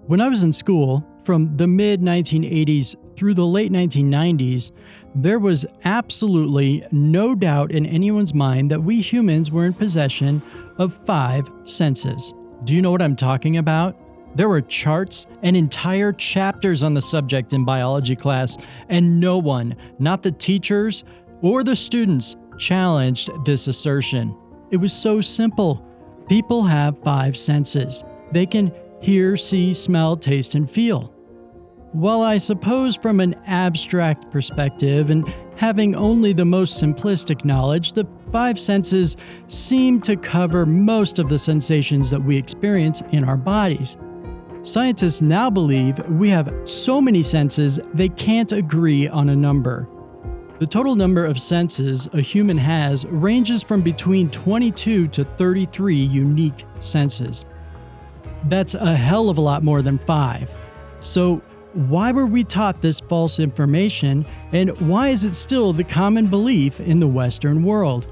When I was in school, from the mid 1980s through the late 1990s, there was absolutely no doubt in anyone's mind that we humans were in possession of five senses. Do you know what I'm talking about? There were charts and entire chapters on the subject in biology class, and no one, not the teachers or the students, challenged this assertion. It was so simple. People have five senses. They can hear, see, smell, taste, and feel. While I suppose from an abstract perspective and having only the most simplistic knowledge, the five senses seem to cover most of the sensations that we experience in our bodies. Scientists now believe we have so many senses they can't agree on a number. The total number of senses a human has ranges from between 22 to 33 unique senses. That's a hell of a lot more than five. So, why were we taught this false information, and why is it still the common belief in the Western world?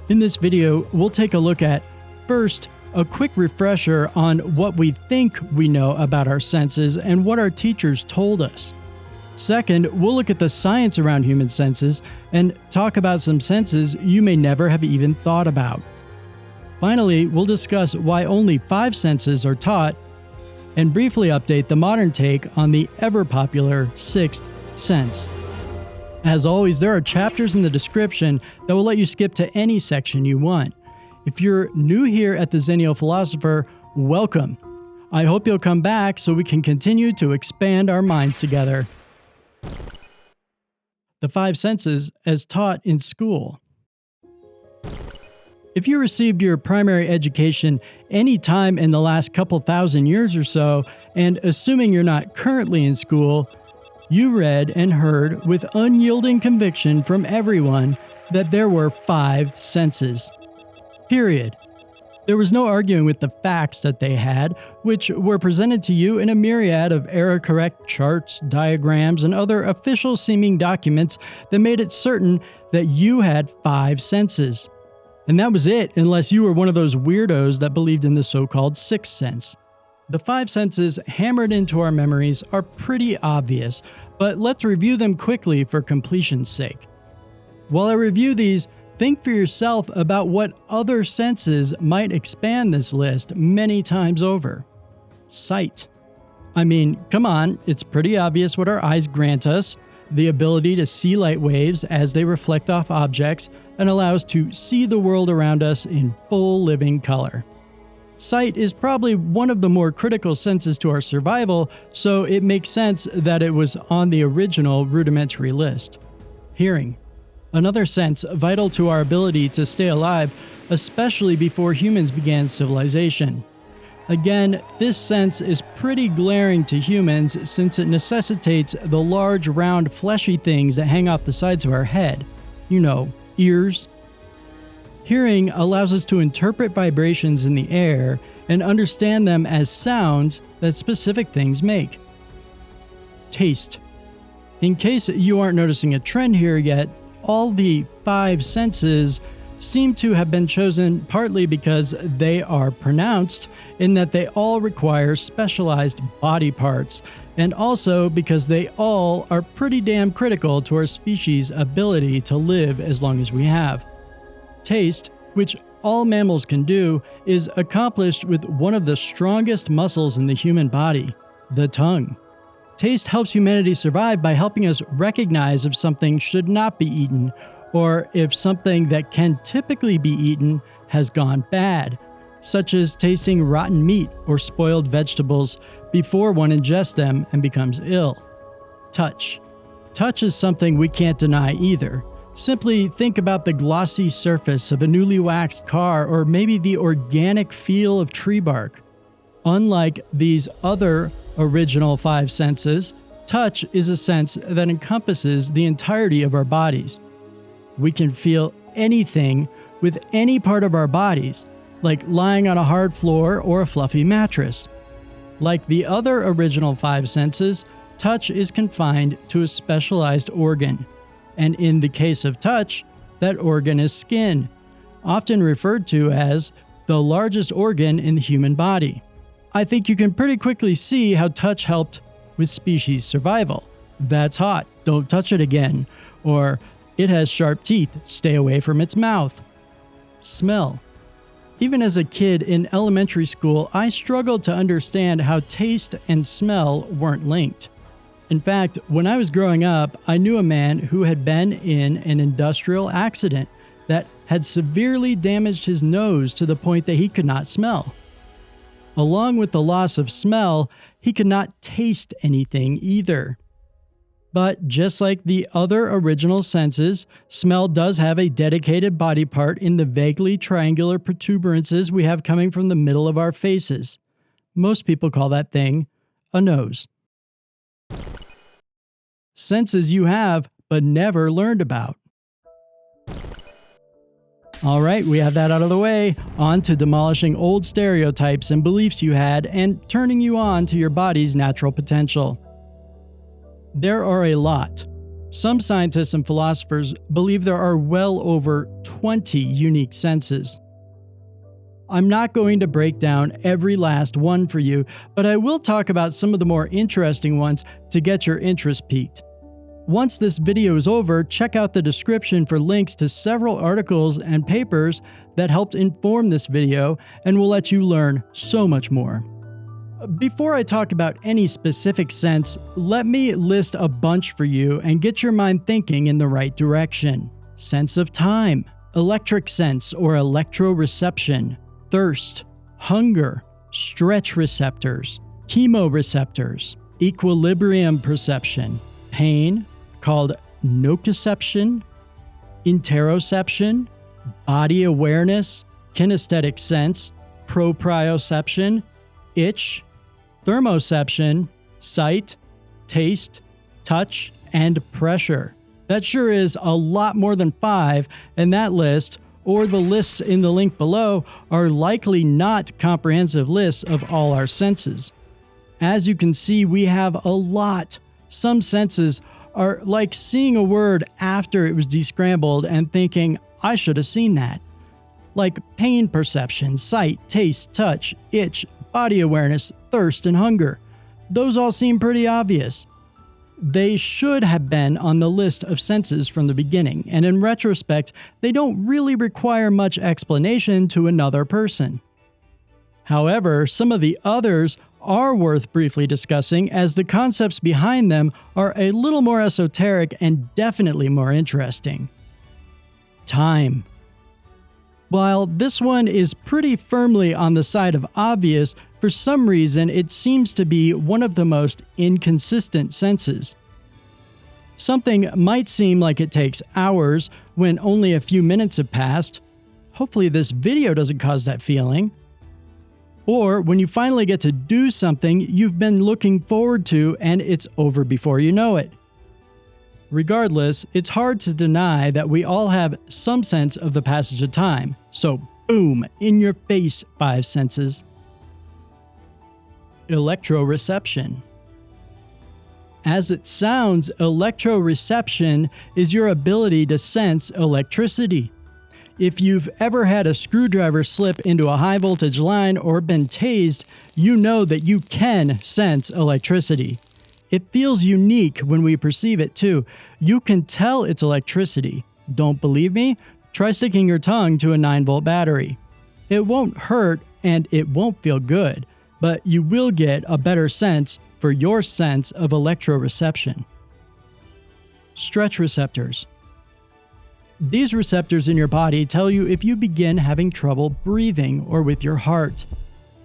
In this video, we'll take a look at, first, a quick refresher on what we think we know about our senses and what our teachers told us. Second, we'll look at the science around human senses and talk about some senses you may never have even thought about. Finally, we'll discuss why only five senses are taught and briefly update the modern take on the ever-popular sixth sense. As always, there are chapters in the description that will let you skip to any section you want. If you're new here at the Xennial Philosopher, welcome. I hope you'll come back so we can continue to expand our minds together. The five senses as taught in school. If you received your primary education any time in the last couple thousand years or so, and assuming you're not currently in school, you read and heard with unyielding conviction from everyone that there were five senses. Period. There was no arguing with the facts that they had, which were presented to you in a myriad of error-correct charts, diagrams, and other official-seeming documents that made it certain that you had five senses. And that was it, unless you were one of those weirdos that believed in the so-called sixth sense. The five senses hammered into our memories are pretty obvious, but let's review them quickly for completion's sake. While I review these, think for yourself about what other senses might expand this list many times over. Sight. I mean, come on, it's pretty obvious what our eyes grant us. The ability to see light waves as they reflect off objects and allow us to see the world around us in full living color. Sight is probably one of the more critical senses to our survival, so it makes sense that it was on the original rudimentary list. Hearing. Another sense vital to our ability to stay alive, especially before humans began civilization. Again, this sense is pretty glaring to humans since it necessitates the large, round, fleshy things that hang off the sides of our head. You know, ears. Hearing allows us to interpret vibrations in the air and understand them as sounds that specific things make. Taste. In case you aren't noticing a trend here yet, all the five senses seem to have been chosen partly because they are pronounced in that they all require specialized body parts, and also because they all are pretty damn critical to our species' ability to live as long as we have. Taste, which all mammals can do, is accomplished with one of the strongest muscles in the human body, the tongue. Taste helps humanity survive by helping us recognize if something should not be eaten, or if something that can typically be eaten has gone bad, such as tasting rotten meat or spoiled vegetables before one ingests them and becomes ill. Touch. Touch is something we can't deny either. Simply think about the glossy surface of a newly waxed car, or maybe the organic feel of tree bark. Unlike these other original five senses, touch is a sense that encompasses the entirety of our bodies. We can feel anything with any part of our bodies, like lying on a hard floor or a fluffy mattress. Like the other original five senses, touch is confined to a specialized organ. And in the case of touch, that organ is skin, often referred to as the largest organ in the human body. I think you can pretty quickly see how touch helped with species survival. That's hot, don't touch it again. Or, it has sharp teeth, stay away from its mouth. Smell. Even as a kid in elementary school, I struggled to understand how taste and smell weren't linked. In fact, when I was growing up, I knew a man who had been in an industrial accident that had severely damaged his nose to the point that he could not smell. Along with the loss of smell, he could not taste anything either. But just like the other original senses, smell does have a dedicated body part in the vaguely triangular protuberances we have coming from the middle of our faces. Most people call that thing a nose. Senses you have, but never learned about. All right, we have that out of the way. On to demolishing old stereotypes and beliefs you had and turning you on to your body's natural potential. There are a lot. Some scientists and philosophers believe there are well over 20 unique senses. I'm not going to break down every last one for you, but I will talk about some of the more interesting ones to get your interest piqued. Once this video is over, check out the description for links to several articles and papers that helped inform this video and will let you learn so much more. Before I talk about any specific sense, let me list a bunch for you and get your mind thinking in the right direction. Sense of time, electric sense or electroreception, thirst, hunger, stretch receptors, chemoreceptors, equilibrium perception, pain, called nociception, interoception, body awareness, kinesthetic sense, proprioception, itch, thermoception, sight, taste, touch, and pressure. That sure is a lot more than 5, and that list, or the lists in the link below, are likely not comprehensive lists of all our senses. As you can see, we have a lot. Some senses are like seeing a word after it was descrambled and thinking, I should have seen that. Like pain perception, sight, taste, touch, itch, body awareness, thirst, and hunger. Those all seem pretty obvious. They should have been on the list of senses from the beginning, and in retrospect, they don't really require much explanation to another person. However, some of the others are worth briefly discussing, as the concepts behind them are a little more esoteric and definitely more interesting. Time. While this one is pretty firmly on the side of obvious, for some reason it seems to be one of the most inconsistent senses. Something might seem like it takes hours when only a few minutes have passed. Hopefully this video doesn't cause that feeling. Or when you finally get to do something you've been looking forward to and it's over before you know it. Regardless, it's hard to deny that we all have some sense of the passage of time. So, boom, in your face, 5 senses. Electroreception. As it sounds, electroreception is your ability to sense electricity. If you've ever had a screwdriver slip into a high voltage line or been tased, you know that you can sense electricity. It feels unique when we perceive it too. You can tell it's electricity. Don't believe me? Try sticking your tongue to a 9-volt battery. It won't hurt and it won't feel good, but you will get a better sense for your sense of electroreception. Stretch receptors. These receptors in your body tell you if you begin having trouble breathing or with your heart.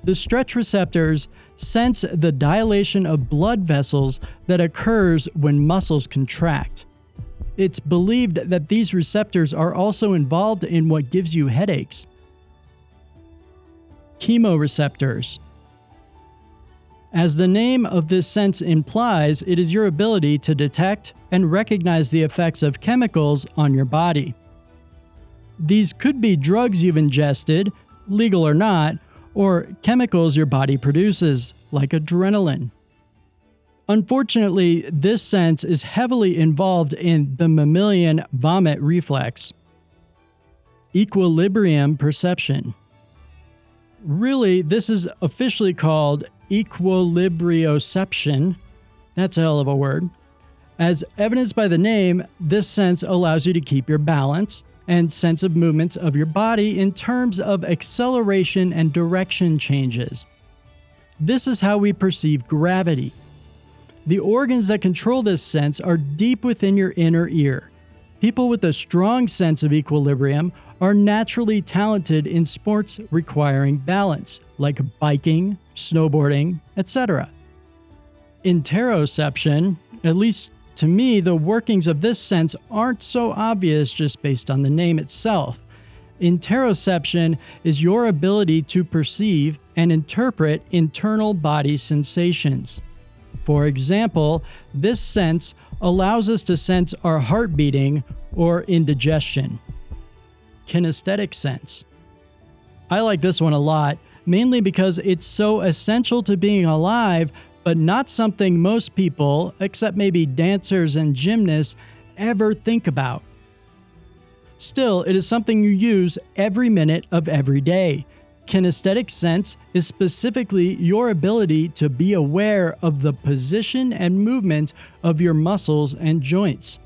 The stretch receptors sense the dilation of blood vessels that occurs when muscles contract. It's believed that these receptors are also involved in what gives you headaches. Chemoreceptors. As the name of this sense implies, it is your ability to detect and recognize the effects of chemicals on your body. These could be drugs you've ingested, legal or not, or chemicals your body produces, like adrenaline. Unfortunately, this sense is heavily involved in the mammalian vomit reflex. Equilibrium perception. Really, this is officially called equilibrioception. That's a hell of a word. As evidenced by the name, this sense allows you to keep your balance and sense of movements of your body in terms of acceleration and direction changes. This is how we perceive gravity. The organs that control this sense are deep within your inner ear. People with a strong sense of equilibrium are naturally talented in sports requiring balance, like biking, snowboarding, etc. Interoception, at least to me, the workings of this sense aren't so obvious just based on the name itself. Interoception is your ability to perceive and interpret internal body sensations. For example, this sense allows us to sense our heart beating or indigestion. Kinesthetic sense. I like this one a lot, mainly because it's so essential to being alive, but not something most people, except maybe dancers and gymnasts, ever think about. Still, it is something you use every minute of every day. Kinesthetic sense is specifically your ability to be aware of the position and movement of your muscles and joints.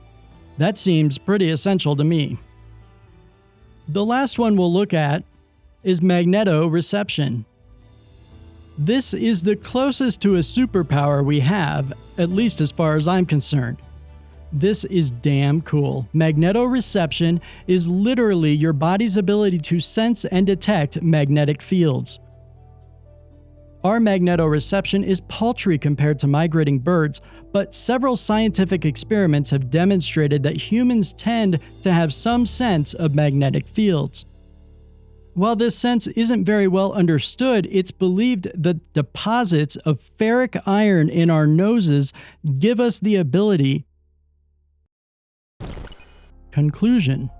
That seems pretty essential to me. The last one we'll look at is magnetoreception. This is the closest to a superpower we have, at least as far as I'm concerned. This is damn cool. Magnetoreception is literally your body's ability to sense and detect magnetic fields. Our magnetoreception is paltry compared to migrating birds, but several scientific experiments have demonstrated that humans tend to have some sense of magnetic fields. While this sense isn't very well understood, it's believed that deposits of ferric iron in our noses give us the ability. Conclusion.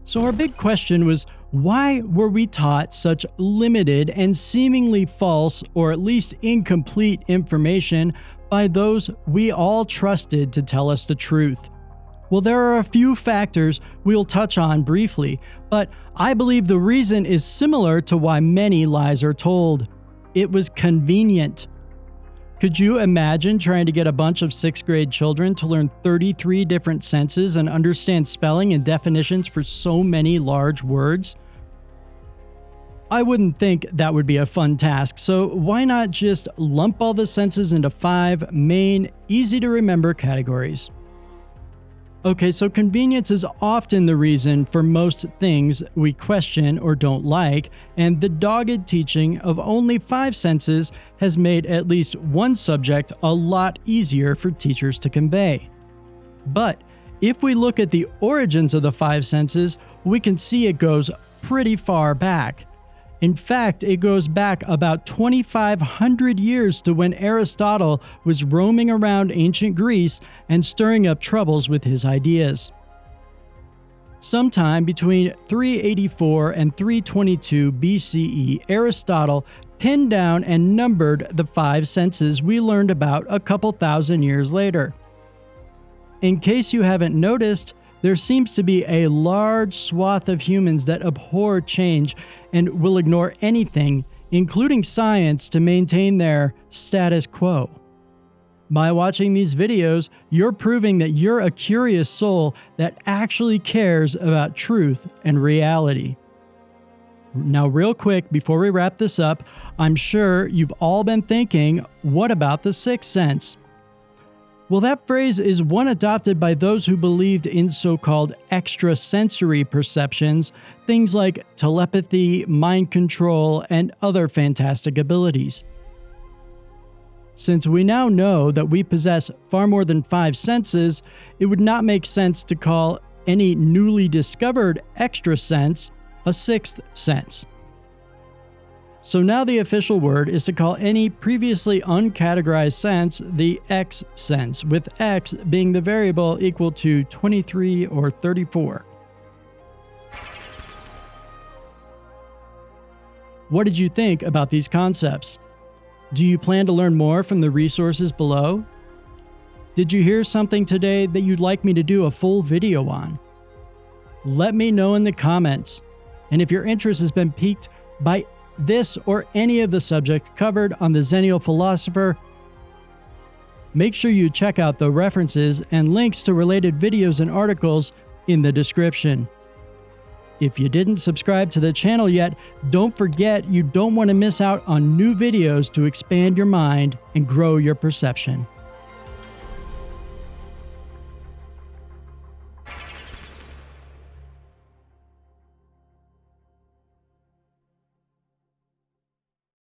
So our big question was, why were we taught such limited and seemingly false, or at least incomplete, information by those we all trusted to tell us the truth? Well, there are a few factors we'll touch on briefly, but I believe the reason is similar to why many lies are told. It was convenient. Could you imagine trying to get a bunch of 6th grade children to learn 33 different senses and understand spelling and definitions for so many large words? I wouldn't think that would be a fun task, so why not just lump all the senses into 5 main, easy-to-remember categories? Okay, so convenience is often the reason for most things we question or don't like, and the dogged teaching of only 5 senses has made at least one subject a lot easier for teachers to convey. But if we look at the origins of the 5 senses, we can see it goes pretty far back. In fact, it goes back about 2,500 years to when Aristotle was roaming around ancient Greece and stirring up troubles with his ideas. Sometime between 384 and 322 BCE, Aristotle pinned down and numbered the 5 senses we learned about a couple thousand years later. In case you haven't noticed, there seems to be a large swath of humans that abhor change and will ignore anything, including science, to maintain their status quo. By watching these videos, you're proving that you're a curious soul that actually cares about truth and reality. Now, real quick, before we wrap this up, I'm sure you've all been thinking, what about the 6th sense? Well, that phrase is one adopted by those who believed in so-called extrasensory perceptions, things like telepathy, mind control, and other fantastic abilities. Since we now know that we possess far more than 5 senses, it would not make sense to call any newly discovered extra sense a 6th sense. So now the official word is to call any previously uncategorized sense the X sense, with X being the variable equal to 23 or 34. What did you think about these concepts? Do you plan to learn more from the resources below? Did you hear something today that you'd like me to do a full video on? Let me know in the comments. And if your interest has been piqued by this or any of the subjects covered on the Xennial Philosopher, make sure you check out the references and links to related videos and articles in the description. If you didn't subscribe to the channel yet, don't forget you don't want to miss out on new videos to expand your mind and grow your perception.